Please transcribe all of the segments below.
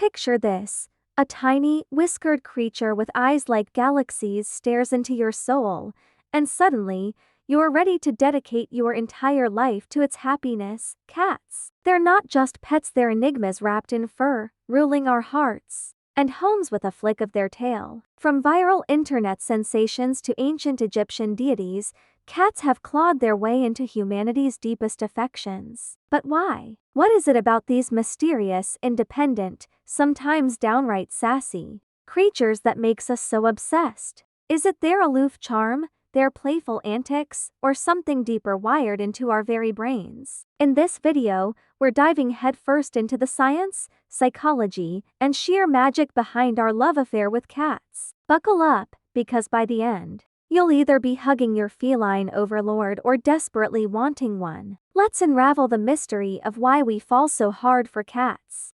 Picture this. A tiny, whiskered creature with eyes like galaxies stares into your soul, and suddenly, you're ready to dedicate your entire life to its happiness. Cats. They're not just pets, they're enigmas wrapped in fur, ruling our hearts and homes with a flick of their tail. From viral internet sensations to ancient Egyptian deities, cats have clawed their way into humanity's deepest affections. But why? What is it about these mysterious, independent, sometimes downright sassy creatures that makes us so obsessed? Is it their aloof charm, their playful antics, or something deeper wired into our very brains? In this video, we're diving headfirst into the science, psychology, and sheer magic behind our love affair with cats. Buckle up, because by the end, you'll either be hugging your feline overlord or desperately wanting one. Let's unravel the mystery of why we fall so hard for cats.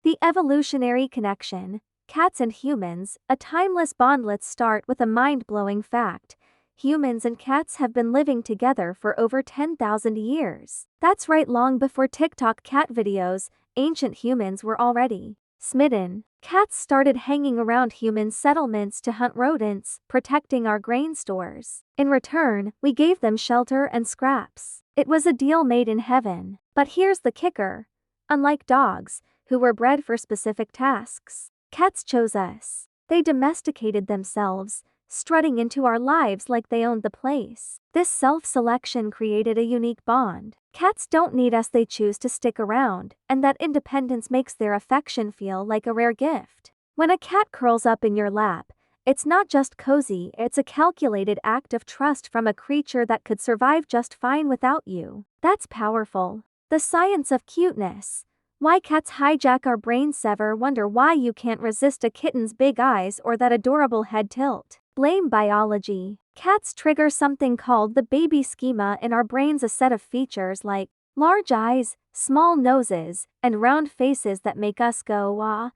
The evolutionary connection. Cats and humans, a timeless bond. Let's start with a mind-blowing fact. Humans and cats have been living together for over 10,000 years. That's right, long before TikTok cat videos, ancient humans were already smitten. Cats started hanging around human settlements to hunt rodents, protecting our grain stores. In return, we gave them shelter and scraps. It was a deal made in heaven. But here's the kicker. Unlike dogs, who were bred for specific tasks, cats chose us. They domesticated themselves, strutting into our lives like they owned the place. This self-selection created a unique bond. Cats don't need us, they choose to stick around, and that independence makes their affection feel like a rare gift. When a cat curls up in your lap, it's not just cozy, it's a calculated act of trust from a creature that could survive just fine without you. That's powerful. The science of cuteness. Why cats hijack our brains. Ever wonder why you can't resist a kitten's big eyes or that adorable head tilt? Blame biology. Cats trigger something called the baby schema in our brains, a set of features like large eyes, small noses, and round faces that make us go, ah.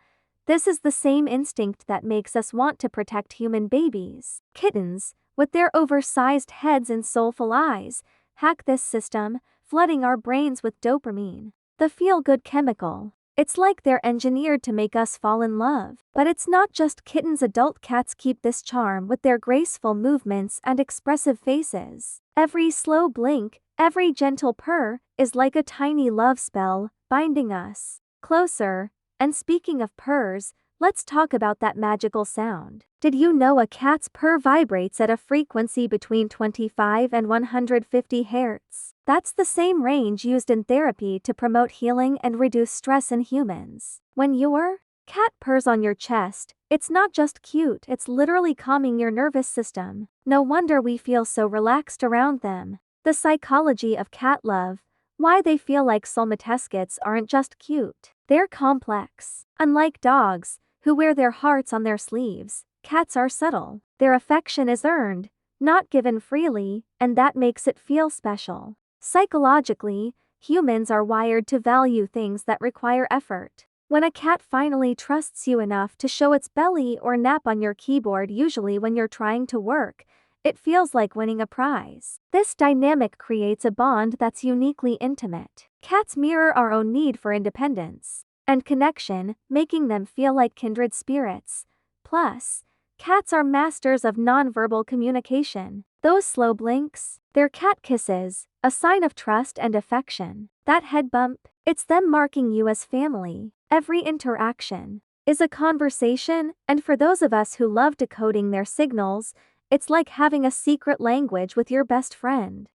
This is the same instinct that makes us want to protect human babies. Kittens, with their oversized heads and soulful eyes, hack this system, flooding our brains with dopamine, the feel-good chemical. It's like they're engineered to make us fall in love. But it's not just kittens. Adult cats keep this charm with their graceful movements and expressive faces. Every slow blink, every gentle purr, is like a tiny love spell, binding us closer. And speaking of purrs, let's talk about that magical sound. Did you know a cat's purr vibrates at a frequency between 25 and 150 Hz? That's the same range used in therapy to promote healing and reduce stress in humans. When your cat purrs on your chest, it's not just cute, it's literally calming your nervous system. No wonder we feel so relaxed around them. The psychology of cat love. Why they feel like soulmates aren't just cute. They're complex. Unlike dogs, who wear their hearts on their sleeves, cats are subtle. Their affection is earned, not given freely, and that makes it feel special. Psychologically, humans are wired to value things that require effort. When a cat finally trusts you enough to show its belly or nap on your keyboard, usually when you're trying to work, it feels like winning a prize. This dynamic creates a bond that's uniquely intimate. Cats mirror our own need for independence and connection, making them feel like kindred spirits. Plus, cats are masters of nonverbal communication. Those slow blinks, they're cat kisses, a sign of trust and affection. That head bump, it's them marking you as family. Every interaction is a conversation, and for those of us who love decoding their signals, it's like having a secret language with your best friend.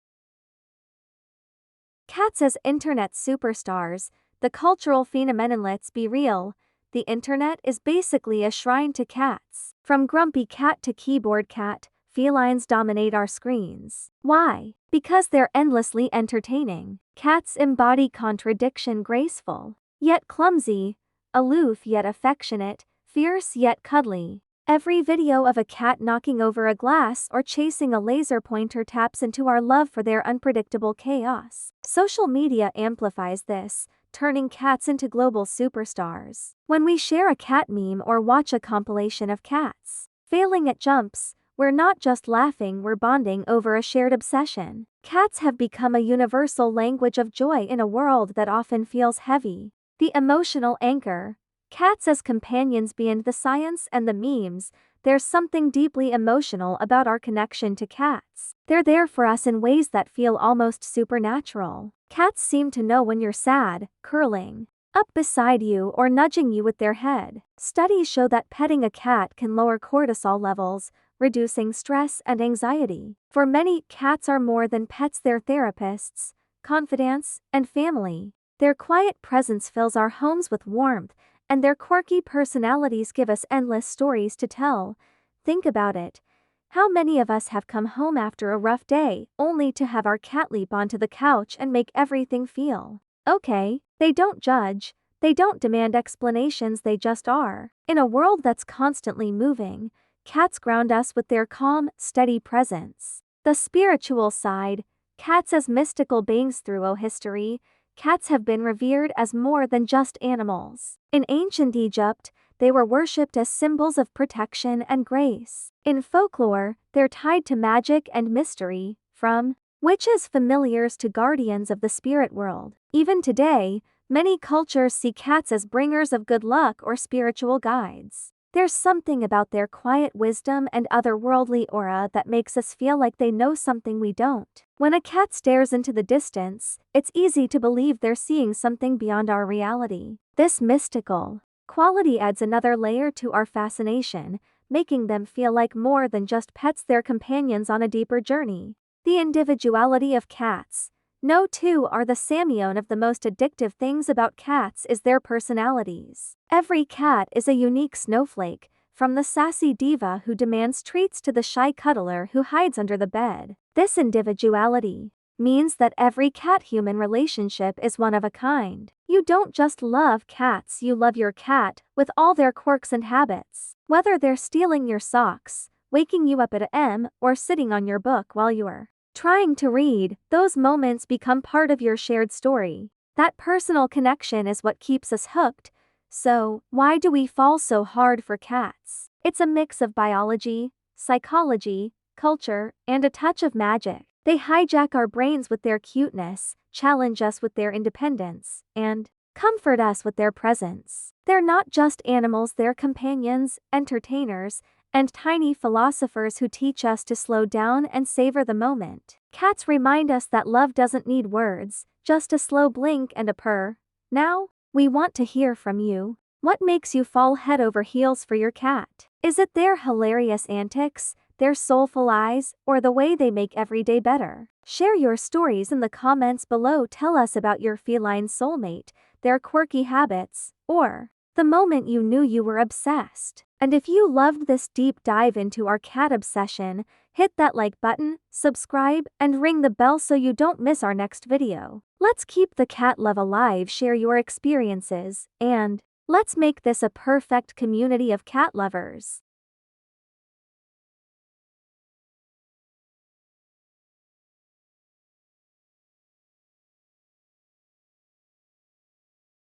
Cats as internet superstars, the cultural phenomenon. Let's be real, the internet is basically a shrine to cats. From grumpy cat to keyboard cat, felines dominate our screens. Why? Because they're endlessly entertaining. Cats embody contradiction, graceful yet clumsy, aloof yet affectionate, fierce yet cuddly. Every video of a cat knocking over a glass or chasing a laser pointer taps into our love for their unpredictable chaos. Social media amplifies this, turning cats into global superstars. When we share a cat meme or watch a compilation of cats failing at jumps, we're not just laughing, we're bonding over a shared obsession. Cats have become a universal language of joy in a world that often feels heavy. The emotional anchor. Cats as companions beyond the science and the memes, there's something deeply emotional about our connection to cats. They're there for us in ways that feel almost supernatural. Cats seem to know when you're sad, curling up beside you or nudging you with their head. Studies show that petting a cat can lower cortisol levels, reducing stress and anxiety. For many, cats are more than pets, they're therapists, confidants, and family. Their quiet presence fills our homes with warmth, and their quirky personalities give us endless stories to tell. Think about it. How many of us have come home after a rough day, only to have our cat leap onto the couch and make everything feel okay? They don't judge, they don't demand explanations, they just are. In a world that's constantly moving, cats ground us with their calm, steady presence. The spiritual side. Cats as mystical beings throughout history. Cats have been revered as more than just animals. In ancient Egypt, they were worshipped as symbols of protection and grace. In folklore, they're tied to magic and mystery, from witches' familiars to guardians of the spirit world. Even today, many cultures see cats as bringers of good luck or spiritual guides. There's something about their quiet wisdom and otherworldly aura that makes us feel like they know something we don't. When a cat stares into the distance, it's easy to believe they're seeing something beyond our reality. This mystical quality adds another layer to our fascination, making them feel like more than just pets, they're companions on a deeper journey. The individuality of cats. No two are the same. Of the most addictive things about cats is their personalities. Every cat is a unique snowflake, from the sassy diva who demands treats to the shy cuddler who hides under the bed. This individuality means that every cat-human relationship is one of a kind. You don't just love cats, you love your cat, with all their quirks and habits. Whether they're stealing your socks, waking you up at a.m., or sitting on your book while you're trying to read, those moments become part of your shared story. That personal connection is what keeps us hooked. So, why do we fall so hard for cats? It's a mix of biology, psychology, culture, and a touch of magic. They hijack our brains with their cuteness, challenge us with their independence, and comfort us with their presence. They're not just animals, they're companions, entertainers, and tiny philosophers who teach us to slow down and savor the moment. Cats remind us that love doesn't need words, just a slow blink and a purr. Now, we want to hear from you. What makes you fall head over heels for your cat? Is it their hilarious antics, their soulful eyes, or the way they make every day better? Share your stories in the comments below. Tell us about your feline soulmate, their quirky habits, or the moment you knew you were obsessed. And if you loved this deep dive into our cat obsession, hit that like button, subscribe, and ring the bell so you don't miss our next video. Let's keep the cat love alive, share your experiences, and let's make this a perfect community of cat lovers.